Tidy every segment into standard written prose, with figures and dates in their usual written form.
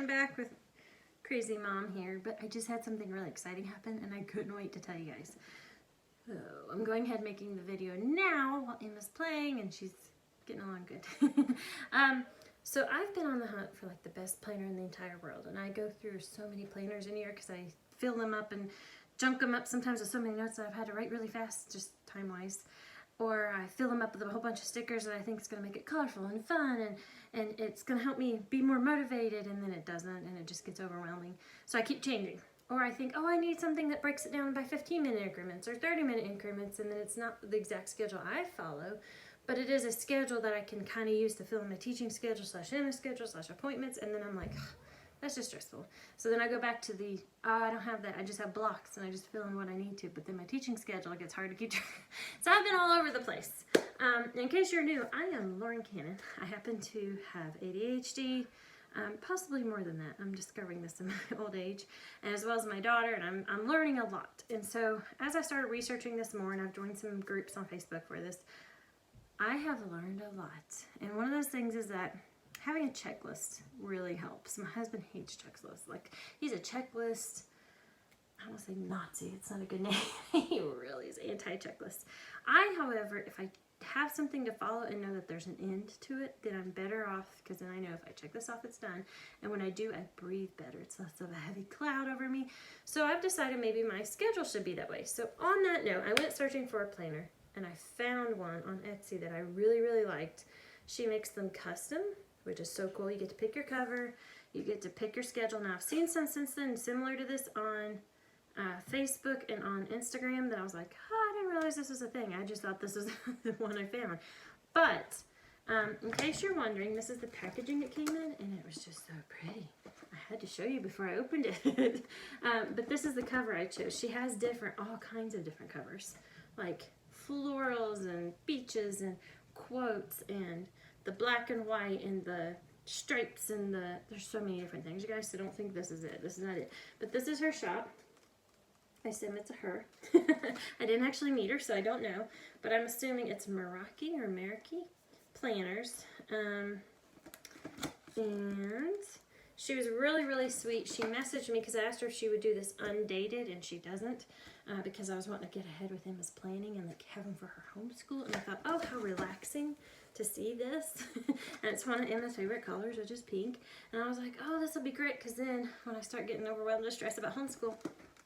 I'm back with Crazy Mom here, but I just had something really exciting happen and I couldn't wait to tell you guys. So I'm going ahead making the video now while Emma's playing and she's getting along good. So I've been on the hunt for like the best planner in the entire world, and I go through so many planners in here because I fill them up and junk them up sometimes with so many notes that I've had to write really fast, just time-wise. Or I fill them up with a whole bunch of stickers that I think is going to make it colorful and fun, and it's going to help me be more motivated, and then it doesn't, and it just gets overwhelming. So I keep changing. Or I think, oh, I need something that breaks it down by 15-minute increments or 30-minute increments, and then it's not the exact schedule I follow, but it is a schedule that I can kind of use to fill in my teaching schedule / Emma schedule / appointments, and then I'm like, that's just stressful. So then I go back to the, oh, I don't have that. I just have blocks and I just fill in what I need to. But then my teaching schedule gets hard to keep track. So I've been all over the place. In case you're new, I am Lauren Cannon. I happen to have ADHD, possibly more than that. I'm discovering this in my old age, and as well as my daughter, and I'm learning a lot. And so as I started researching this more, and I've joined some groups on Facebook for this, I have learned a lot. And one of those things is that having a checklist really helps. My husband hates checklists. Like, he's a checklist, I don't want to say Nazi, it's not a good name. He really is anti-checklist. I, however, if I have something to follow and know that there's an end to it, then I'm better off, because then I know if I check this off, it's done. And when I do, I breathe better. It's less of a heavy cloud over me. So I've decided maybe my schedule should be that way. So on that note, I went searching for a planner, and I found one on Etsy that I really, really liked. She makes them custom, which is so cool. You get to pick your cover, you get to pick your schedule. Now I've seen some since then similar to this on Facebook and on Instagram that I was like, oh, I didn't realize this was a thing. I just thought this was the one I found. But in case you're wondering, this is the packaging it came in, and it was just so pretty. I had to show you before I opened it. But this is the cover I chose. She has all kinds of different covers, like florals and beaches and quotes and the black and white and the stripes and there's so many different things, you guys, so don't think this is it. This is not it. But this is her shop. I assume it's a her. I didn't actually meet her, so I don't know. But I'm assuming it's Meraki or Meraki Planners. And she was really, really sweet. She messaged me because I asked her if she would do this undated, and she doesn't. Because I was wanting to get ahead with Emma's planning and like have them for her homeschool. And I thought, oh, how relaxing to see this. And it's one of Emma's favorite colors, which is pink. And I was like, oh, this will be great, because then when I start getting overwhelmed or stressed about homeschool,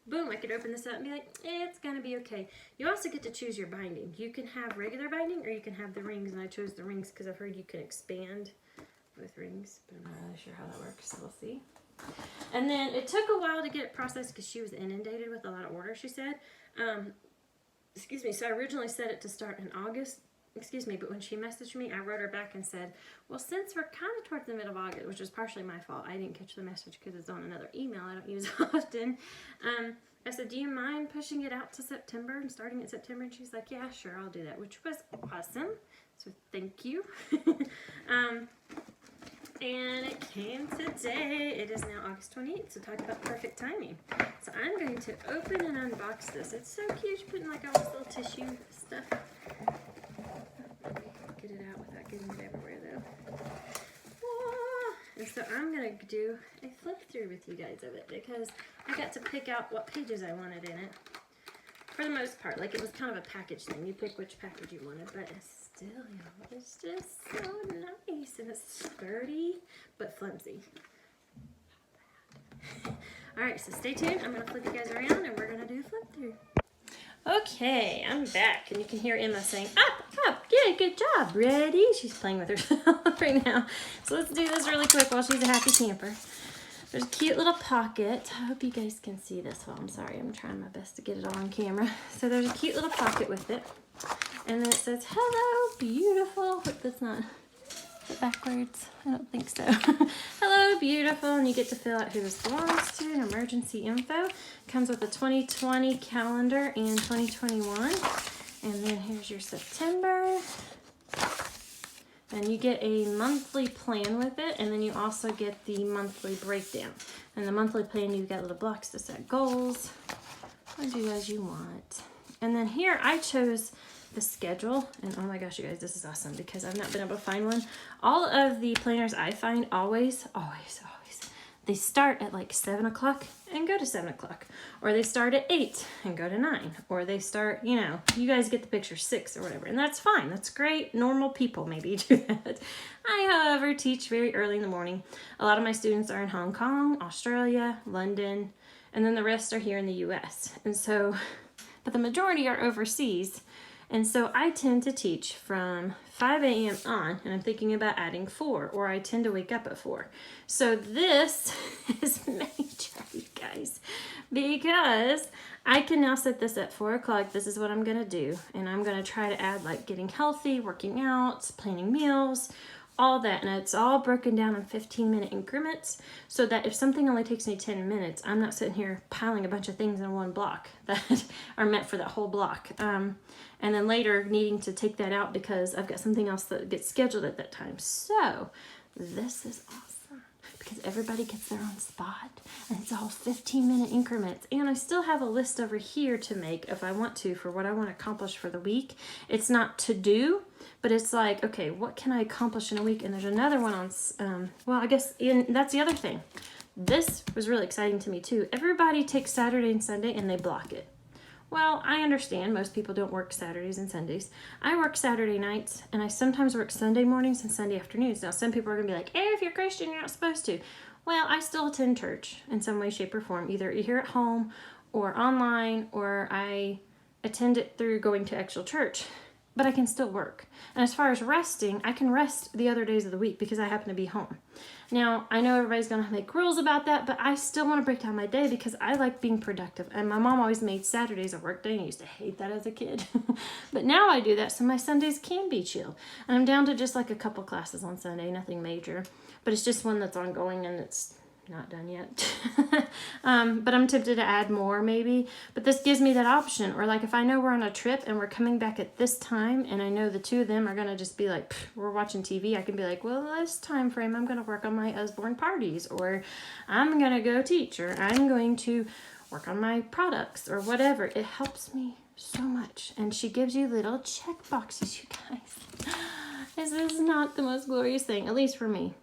boom, I could open this up and be like, it's gonna be okay. You also get to choose your binding. You can have regular binding or you can have the rings, and I chose the rings because I've heard you can expand with rings, but I'm not really sure how that works, so we'll see. And then it took a while to get it processed because she was inundated with a lot of orders, she said. Excuse me, so I originally set it to start in August. Excuse me, but when she messaged me, I wrote her back and said, well, since we're kind of towards the middle of August, which is partially my fault, I didn't catch the message because it's on another email I don't use often. I said, do you mind pushing it out to September and starting at September? And she's like, yeah, sure, I'll do that, which was awesome. So thank you. And it came today. It is now August 28th, so talk about perfect timing. So I'm going to open and unbox this. It's so cute. She's putting like all this little tissue stuff. Get it out without getting it everywhere though. Ah, and so I'm going to do a flip through with you guys of it, because I got to pick out what pages I wanted in it. For the most part, like it was kind of a package thing. You pick which package you wanted, but it's still, y'all, it's just so nice, and it's sturdy but flimsy. All right, so stay tuned. I'm gonna flip you guys around, and we're gonna do a flip through. Okay, I'm back, and you can hear Emma saying, up, up, yeah, good job, ready? She's playing with herself right now. So let's do this really quick while she's a happy camper. There's a cute little pocket. I hope you guys can see this well. I'm sorry, I'm trying my best to get it all on camera. So there's a cute little pocket with it. And then it says, hello, beautiful. Hope that's not backwards. I don't think so. Hello, beautiful. And you get to fill out who this belongs to and emergency info. Comes with a 2020 calendar and 2021. And then here's your September. And you get a monthly plan with it, and then you also get the monthly breakdown. And the monthly plan, you've got little blocks to set goals. What do you want? And then here I chose the schedule, and oh my gosh, you guys, this is awesome because I've not been able to find one. All of the planners I find always, they start at like 7 o'clock and go to 7 o'clock, or they start at 8 and go to 9, or they start, you know, you guys get the picture, 6 or whatever, and that's fine. That's great. Normal people maybe do that. I, however, teach very early in the morning. A lot of my students are in Hong Kong, Australia, London, and then the rest are here in the US. And so, but the majority are overseas. And so I tend to teach from 5 a.m. on, and I'm thinking about adding 4, or I tend to wake up at 4. So this is major, you guys, because I can now set this at 4 o'clock. This is what I'm gonna do. And I'm gonna try to add like getting healthy, working out, planning meals, all that. And it's all broken down in 15-minute increments, so that if something only takes me 10 minutes, I'm not sitting here piling a bunch of things in one block that are meant for that whole block. And then later needing to take that out because I've got something else that gets scheduled at that time. So this is awesome because everybody gets their own spot, and it's all 15-minute increments. And I still have a list over here to make if I want to for what I want to accomplish for the week. It's not to do, but it's like, okay, what can I accomplish in a week? And there's another one on, well, I guess that's the other thing. This was really exciting to me too. Everybody takes Saturday and Sunday and they block it. Well, I understand most people don't work Saturdays and Sundays. I work Saturday nights, and I sometimes work Sunday mornings and Sunday afternoons. Now, some people are going to be like, hey, if you're Christian, you're not supposed to. Well, I still attend church in some way, shape, or form, either here at home or online, or I attend it through going to actual church. But I can still work. And as far as resting, I can rest the other days of the week because I happen to be home. Now, I know everybody's going to make rules about that, but I still want to break down my day because I like being productive. And my mom always made Saturdays a work day, and I used to hate that as a kid. But now I do that, so my Sundays can be chill. And I'm down to just like a couple classes on Sunday, nothing major. But it's just one that's ongoing, and it's not done yet. But I'm tempted to add more maybe. But this gives me that option. Or like if I know we're on a trip and we're coming back at this time, and I know the two of them are going to just be like, we're watching TV, I can be like, well, this time frame I'm going to work on my Usborne parties, or I'm going to go teach, or I'm going to work on my products, or whatever. It helps me so much. And she gives you little check boxes, you guys. This is not the most glorious thing, at least for me.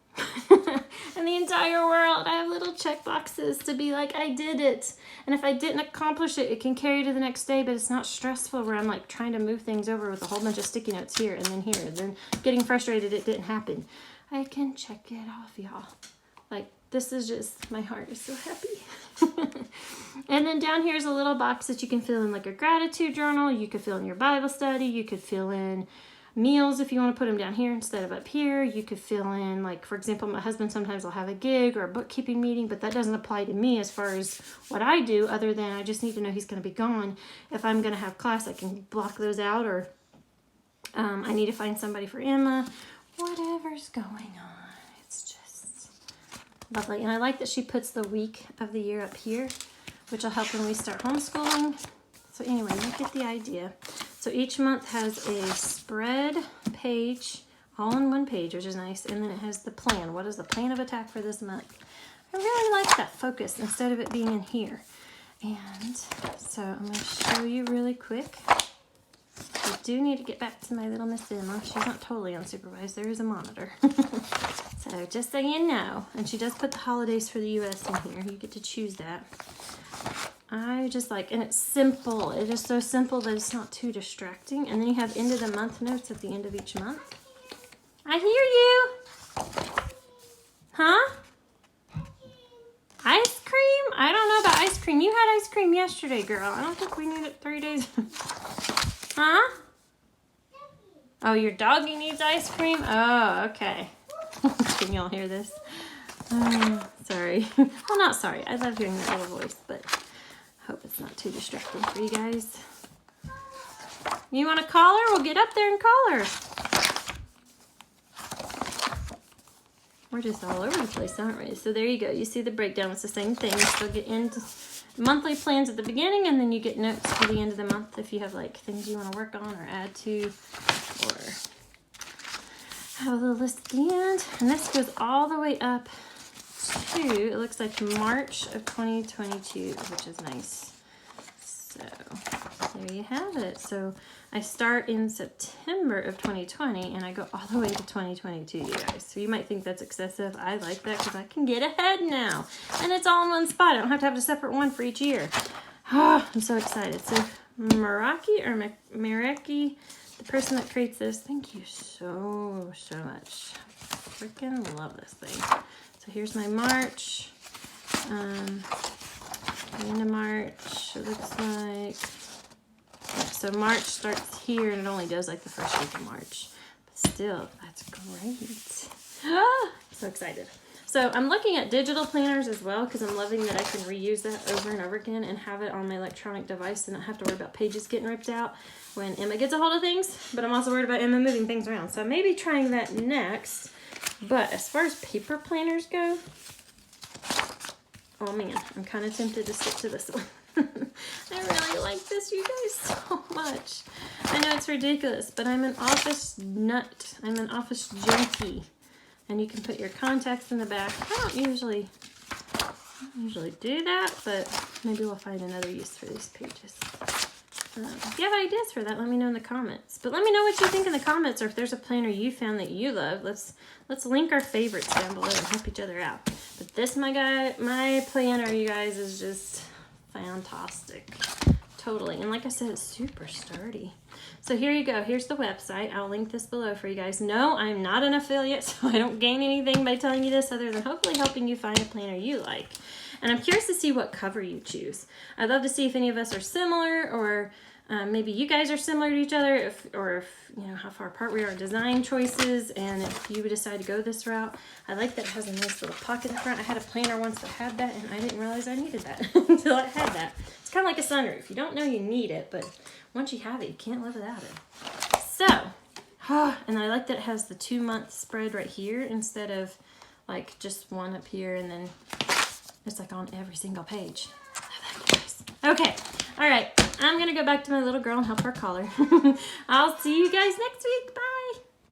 In the entire world, I have little check boxes to be like, I did it. And if I didn't accomplish it, it can carry to the next day, but it's not stressful where I'm like trying to move things over with a whole bunch of sticky notes here and then getting frustrated it didn't happen. I can check it off, y'all. Like, this is just, my heart is so happy. And then down here is a little box that you can fill in like a gratitude journal. You could fill in your Bible study. You could fill in meals if you want to put them down here instead of up here. You could fill in, like, for example, my husband sometimes will have a gig or a bookkeeping meeting, but that doesn't apply to me as far as what I do, other than I just need to know he's going to be gone. If I'm going to have class, I can block those out, or I need to find somebody for Emma. Whatever's going on, it's just lovely. And I like that she puts the week of the year up here, which will help when we start homeschooling. So anyway, you get the idea. So each month has a spread page, all in one page, which is nice. And then it has the plan. What is the plan of attack for this month? I really like that focus instead of it being in here. And so I'm going to show you really quick. I do need to get back to my little Miss Emma. She's not totally unsupervised. There is a monitor. So just so you know. And she does put the holidays for the U.S. in here. You get to choose that. I just like, and it's simple. It is so simple that it's not too distracting. And then you have end of the month notes at the end of each month. I hear you. Huh? Ice cream? I don't know about ice cream. You had ice cream yesterday, girl. I don't think we need it 3 days. Huh? Oh, your doggy needs ice cream? Oh, okay. Can y'all hear this? Sorry. Well, not sorry. I love hearing that little voice, but hope it's not too distracting for you guys. You want to call her? We'll get up there and call her. We're just all over the place, aren't we? So there you go. You see the breakdown. It's the same thing. You still get into monthly plans at the beginning, and then you get notes for the end of the month if you have like things you want to work on or add to, or have a little list at the end. And this goes all the way up to, it looks like March of 2022, which is nice. So there you have it. So I start in September of 2020 and I go all the way to 2022, you guys. So you might think that's excessive. I like that because I can get ahead now. And it's all in one spot. I don't have to have a separate one for each year. Oh, I'm so excited. So Meraki, the person that creates this, thank you so much. Freaking love this thing. So here's my March. End of March, it looks like. Yeah, so March starts here and it only does like the first week of March. But still, that's great. Ah, so excited. So I'm looking at digital planners as well because I'm loving that I can reuse that over and over again and have it on my electronic device and not have to worry about pages getting ripped out when Emma gets a hold of things. But I'm also worried about Emma moving things around. So I may be trying that next. But as far as paper planners go, oh man, I'm kind of tempted to stick to this one. I really like this, you guys, so much. I know it's ridiculous, but I'm an office nut. I'm an office junkie. And you can put your contacts in the back. I don't usually do that, but maybe we'll find another use for these pages. If you have ideas for that, let me know in the comments. But let me know what you think in the comments, or if there's a planner you found that you love. Let's link our favorites down below and help each other out. But this, my planner, you guys, is just fantastic. Totally. And like I said, it's super sturdy. So here you go. Here's the website. I'll link this below for you guys. No, I'm not an affiliate, so I don't gain anything by telling you this other than hopefully helping you find a planner you like. And I'm curious to see what cover you choose. I'd love to see if any of us are similar, or maybe you guys are similar to each other, or if you know how far apart we are in design choices, and if you decide to go this route. I like that it has a nice little pocket in the front. I had a planner once that had that, and I didn't realize I needed that until I had that. It's kind of like a sunroof. You don't know you need it, but once you have it, you can't live without it. So, and I like that it has the 2-month spread right here instead of like just one up here and then it's like on every single page. Okay, all right. I'm gonna go back to my little girl and help her color. I'll see you guys next week. Bye.